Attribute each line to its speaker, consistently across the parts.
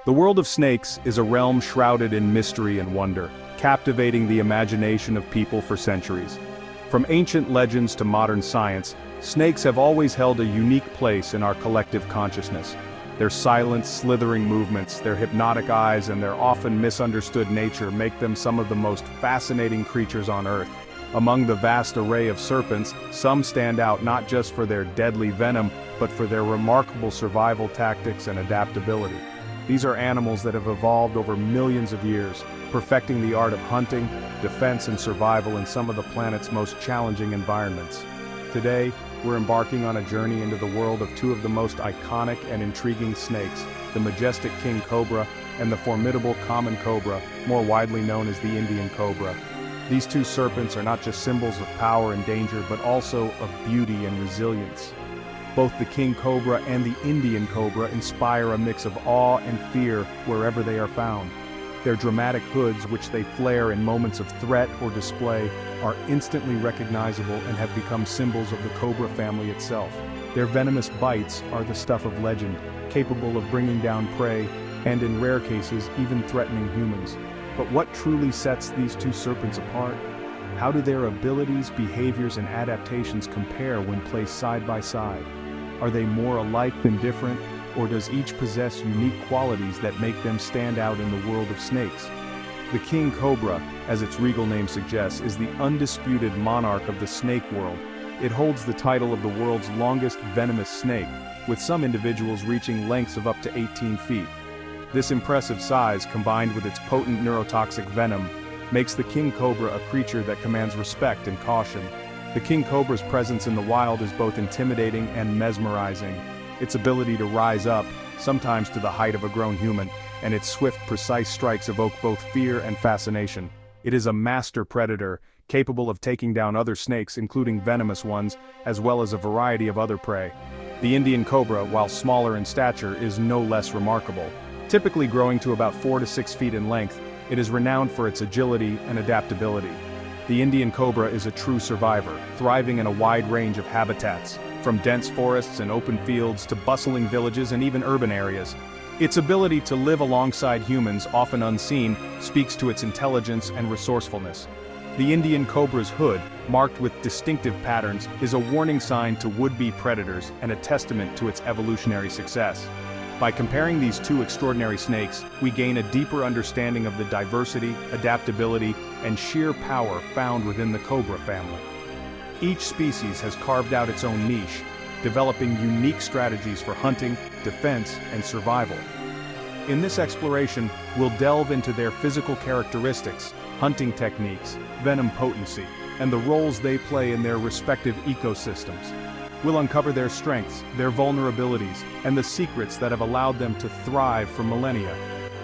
Speaker 1: The world of snakes is a realm shrouded in mystery and wonder, captivating the imagination of people for centuries. From ancient legends to modern science, snakes have always held a unique place in our collective consciousness. Their silent, slithering movements, their hypnotic eyes, and their often misunderstood nature make them some of the most fascinating creatures on Earth. Among the vast array of serpents, some stand out not just for their deadly venom, but for their remarkable survival tactics and adaptability. These are animals that have evolved over millions of years, perfecting the art of hunting, defense, and survival in some of the planet's most challenging environments. Today, we're embarking on a journey into the world of two of the most iconic and intriguing snakes, the majestic King Cobra and the formidable common cobra, more widely known as the Indian Cobra. These two serpents are not just symbols of power and danger, but also of beauty and resilience. Both the King Cobra and the Indian Cobra inspire a mix of awe and fear wherever they are found. Their dramatic hoods, which they flare in moments of threat or display, are instantly recognizable and have become symbols of the cobra family itself. Their venomous bites are the stuff of legend, capable of bringing down prey, and in rare cases, even threatening humans. But what truly sets these two serpents apart? How do their abilities, behaviors, and adaptations compare when placed side by side? Are they more alike than different, or does each possess unique qualities that make them stand out in the world of snakes? The King Cobra, as its regal name suggests, is the undisputed monarch of the snake world. It holds the title of the world's longest venomous snake, with some individuals reaching lengths of up to 18 feet. This impressive size, combined with its potent neurotoxic venom, makes the King Cobra a creature that commands respect and caution. The King Cobra's presence in the wild is both intimidating and mesmerizing. Its ability to rise up, sometimes to the height of a grown human, and its swift, precise strikes evoke both fear and fascination. It is a master predator, capable of taking down other snakes, including venomous ones, as well as a variety of other prey. The Indian Cobra, while smaller in stature, is no less remarkable. Typically growing to about 4 to 6 feet in length, it is renowned for its agility and adaptability. The Indian Cobra is a true survivor, thriving in a wide range of habitats, from dense forests and open fields to bustling villages and even urban areas. Its ability to live alongside humans, often unseen, speaks to its intelligence and resourcefulness. The Indian Cobra's hood, marked with distinctive patterns, is a warning sign to would-be predators and a testament to its evolutionary success. By comparing these two extraordinary snakes, we gain a deeper understanding of the diversity, adaptability, and sheer power found within the cobra family. Each species has carved out its own niche, developing unique strategies for hunting, defense, and survival. In this exploration, we'll delve into their physical characteristics, hunting techniques, venom potency, and the roles they play in their respective ecosystems. We'll uncover their strengths, their vulnerabilities, and the secrets that have allowed them to thrive for millennia.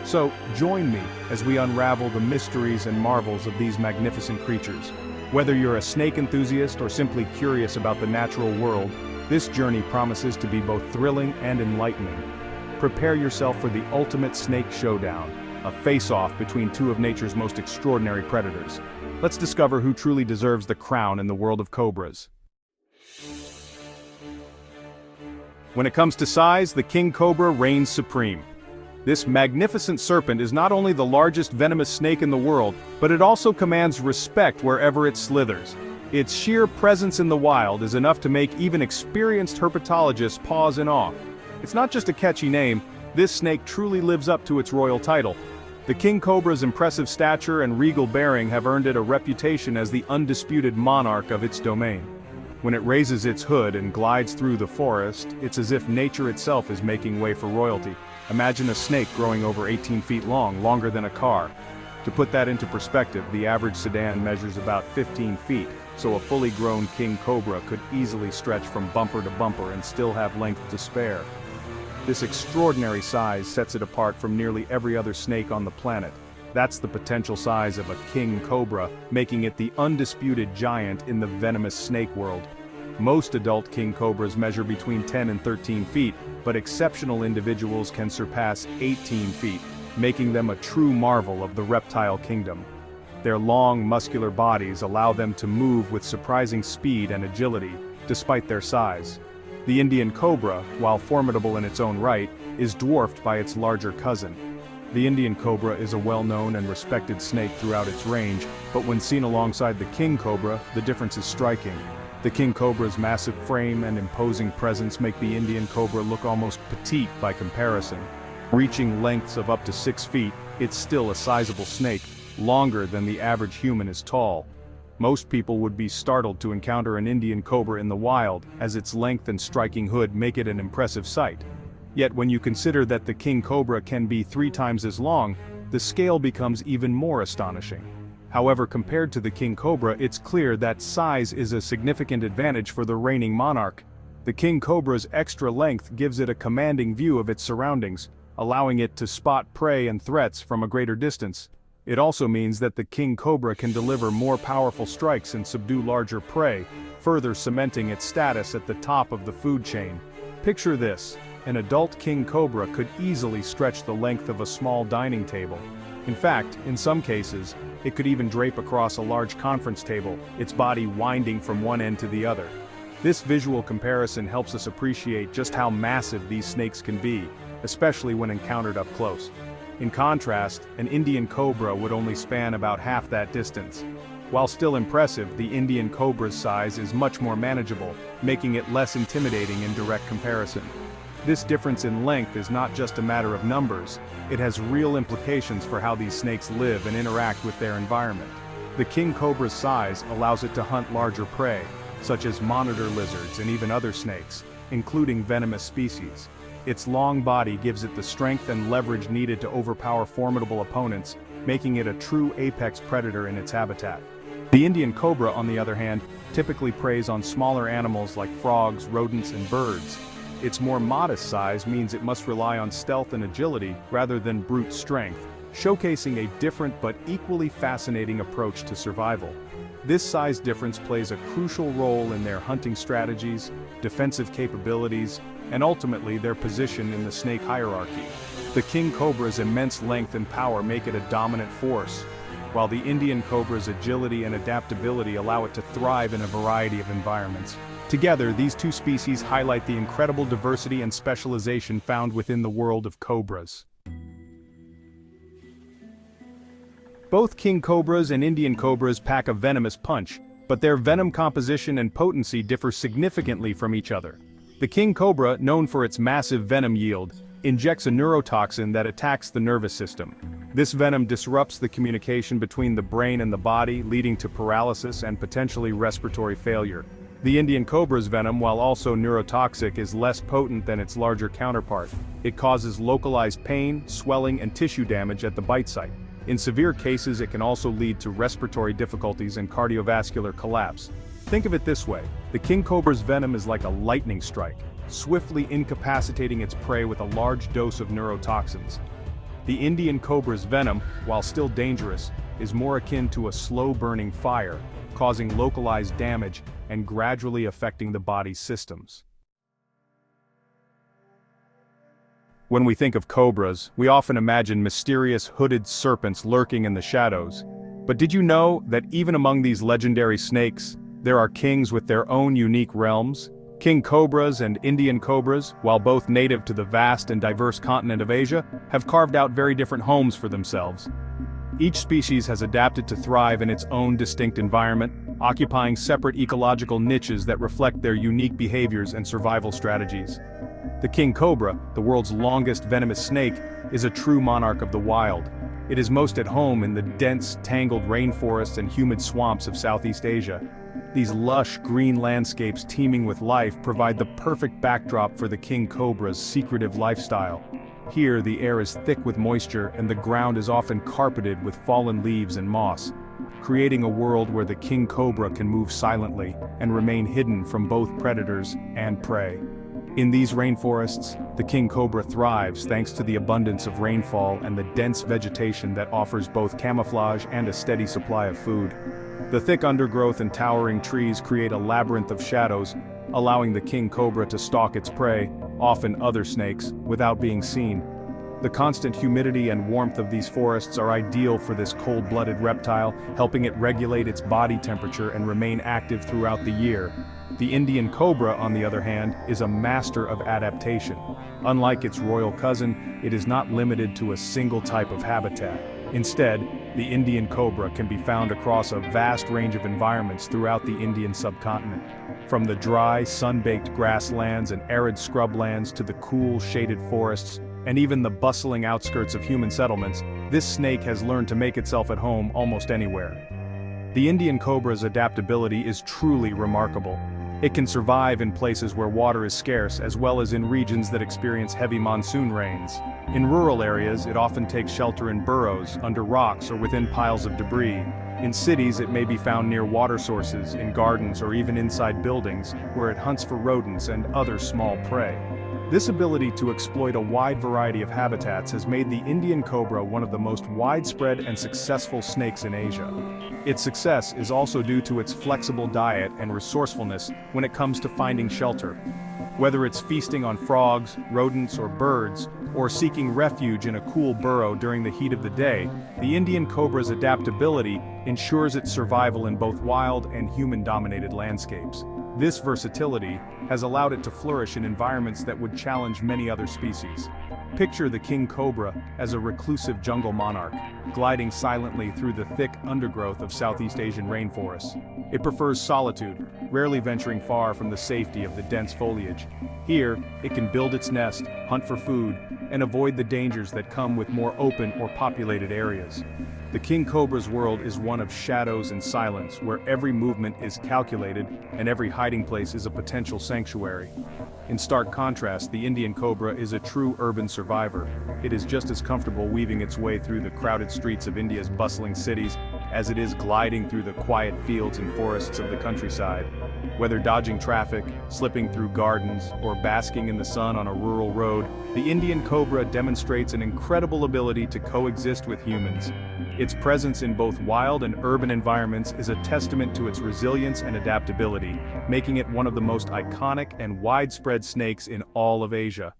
Speaker 1: So, join me as we unravel the mysteries and marvels of these magnificent creatures. Whether you're a snake enthusiast or simply curious about the natural world, this journey promises to be both thrilling and enlightening. Prepare yourself for the ultimate snake showdown, a face-off between two of nature's most extraordinary predators. Let's discover who truly deserves the crown in the world of cobras. When it comes to size, the King Cobra reigns supreme. This magnificent serpent is not only the largest venomous snake in the world, but it also commands respect wherever it slithers. Its sheer presence in the wild is enough to make even experienced herpetologists pause in awe. It's not just a catchy name, this snake truly lives up to its royal title. The King Cobra's impressive stature and regal bearing have earned it a reputation as the undisputed monarch of its domain. When it raises its hood and glides through the forest, it's as if nature itself is making way for royalty. Imagine a snake growing over 18 feet long, longer than a car. To put that into perspective, the average sedan measures about 15 feet, so a fully grown King Cobra could easily stretch from bumper to bumper and still have length to spare. This extraordinary size sets it apart from nearly every other snake on the planet. That's the potential size of a King Cobra, making it the undisputed giant in the venomous snake world. Most adult King Cobras measure between 10 and 13 feet, but exceptional individuals can surpass 18 feet, making them a true marvel of the reptile kingdom. Their long, muscular bodies allow them to move with surprising speed and agility, despite their size. The Indian cobra, while formidable in its own right, is dwarfed by its larger cousin. The Indian cobra is a well-known and respected snake throughout its range, but when seen alongside the king cobra, the difference is striking. The king cobra's massive frame and imposing presence make the Indian cobra look almost petite by comparison. Reaching lengths of up to 6 feet, it's still a sizable snake, longer than the average human is tall. Most people would be startled to encounter an Indian cobra in the wild, as its length and striking hood make it an impressive sight. Yet when you consider that the king cobra can be 3 times as long, the scale becomes even more astonishing. However, compared to the king cobra, it's clear that size is a significant advantage for the reigning monarch. The king cobra's extra length gives it a commanding view of its surroundings, allowing it to spot prey and threats from a greater distance. It also means that the king cobra can deliver more powerful strikes and subdue larger prey, further cementing its status at the top of the food chain. Picture this: an adult king cobra could easily stretch the length of a small dining table. In fact, in some cases, it could even drape across a large conference table, its body winding from one end to the other. This visual comparison helps us appreciate just how massive these snakes can be, especially when encountered up close. In contrast, an Indian cobra would only span about half that distance. While still impressive, the Indian cobra's size is much more manageable, making it less intimidating in direct comparison. This difference in length is not just a matter of numbers, it has real implications for how these snakes live and interact with their environment. The king cobra's size allows it to hunt larger prey, such as monitor lizards and even other snakes, including venomous species. Its long body gives it the strength and leverage needed to overpower formidable opponents, making it a true apex predator in its habitat. The Indian cobra, on the other hand, typically preys on smaller animals like frogs, rodents, and birds. Its more modest size means it must rely on stealth and agility rather than brute strength, showcasing a different but equally fascinating approach to survival. This size difference plays a crucial role in their hunting strategies, defensive capabilities, and ultimately their position in the snake hierarchy. The king cobra's immense length and power make it a dominant force, while the Indian cobra's agility and adaptability allow it to thrive in a variety of environments. Together, these two species highlight the incredible diversity and specialization found within the world of cobras. Both king cobras and Indian cobras pack a venomous punch, but their venom composition and potency differ significantly from each other. The king cobra, known for its massive venom yield, injects a neurotoxin that attacks the nervous system. This venom disrupts the communication between the brain and the body, leading to paralysis and potentially respiratory failure. The Indian cobra's venom, while also neurotoxic, is less potent than its larger counterpart. It causes localized pain, swelling, and tissue damage at the bite site. In severe cases, it can also lead to respiratory difficulties and cardiovascular collapse. Think of it this way: the king cobra's venom is like a lightning strike, swiftly incapacitating its prey with a large dose of neurotoxins. The Indian cobra's venom, while still dangerous, is more akin to a slow-burning fire, causing localized damage and gradually affecting the body's systems. When we think of cobras, we often imagine mysterious hooded serpents lurking in the shadows. But did you know that even among these legendary snakes, there are kings with their own unique realms? King cobras and Indian cobras, while both native to the vast and diverse continent of Asia, have carved out very different homes for themselves. Each species has adapted to thrive in its own distinct environment, occupying separate ecological niches that reflect their unique behaviors and survival strategies. The king cobra, the world's longest venomous snake, is a true monarch of the wild. It is most at home in the dense, tangled rainforests and humid swamps of Southeast Asia. These lush, green landscapes teeming with life provide the perfect backdrop for the king cobra's secretive lifestyle. Here, the air is thick with moisture and the ground is often carpeted with fallen leaves and moss, creating a world where the king cobra can move silently and remain hidden from both predators and prey. In these rainforests, the king cobra thrives thanks to the abundance of rainfall and the dense vegetation that offers both camouflage and a steady supply of food. The thick undergrowth and towering trees create a labyrinth of shadows, allowing the king cobra to stalk its prey, often other snakes, without being seen. The constant humidity and warmth of these forests are ideal for this cold-blooded reptile, helping it regulate its body temperature and remain active throughout the year. The Indian Cobra, on the other hand, is a master of adaptation. Unlike its royal cousin, it is not limited to a single type of habitat. Instead, the Indian Cobra can be found across a vast range of environments throughout the Indian subcontinent. From the dry, sun-baked grasslands and arid scrublands to the cool, shaded forests, and even the bustling outskirts of human settlements, this snake has learned to make itself at home almost anywhere. The Indian Cobra's adaptability is truly remarkable. It can survive in places where water is scarce as well as in regions that experience heavy monsoon rains. In rural areas, it often takes shelter in burrows, under rocks, or within piles of debris. In cities, it may be found near water sources, in gardens, or even inside buildings, where it hunts for rodents and other small prey. This ability to exploit a wide variety of habitats has made the Indian Cobra one of the most widespread and successful snakes in Asia. Its success is also due to its flexible diet and resourcefulness when it comes to finding shelter. Whether it's feasting on frogs, rodents, or birds, or seeking refuge in a cool burrow during the heat of the day, the Indian Cobra's adaptability ensures its survival in both wild and human-dominated landscapes. This versatility has allowed it to flourish in environments that would challenge many other species. Picture the King Cobra as a reclusive jungle monarch, gliding silently through the thick undergrowth of Southeast Asian rainforests. It prefers solitude, rarely venturing far from the safety of the dense foliage. Here, it can build its nest, hunt for food, and avoid the dangers that come with more open or populated areas. The King Cobra's world is one of shadows and silence, where every movement is calculated and every hiding place is a potential sanctuary. In stark contrast, the Indian Cobra is a true urban survivor. It is just as comfortable weaving its way through the crowded streets of India's bustling cities as it is gliding through the quiet fields and forests of the countryside. Whether dodging traffic, slipping through gardens, or basking in the sun on a rural road, the Indian Cobra demonstrates an incredible ability to coexist with humans. Its presence in both wild and urban environments is a testament to its resilience and adaptability, making it one of the most iconic and widespread snakes in all of Asia.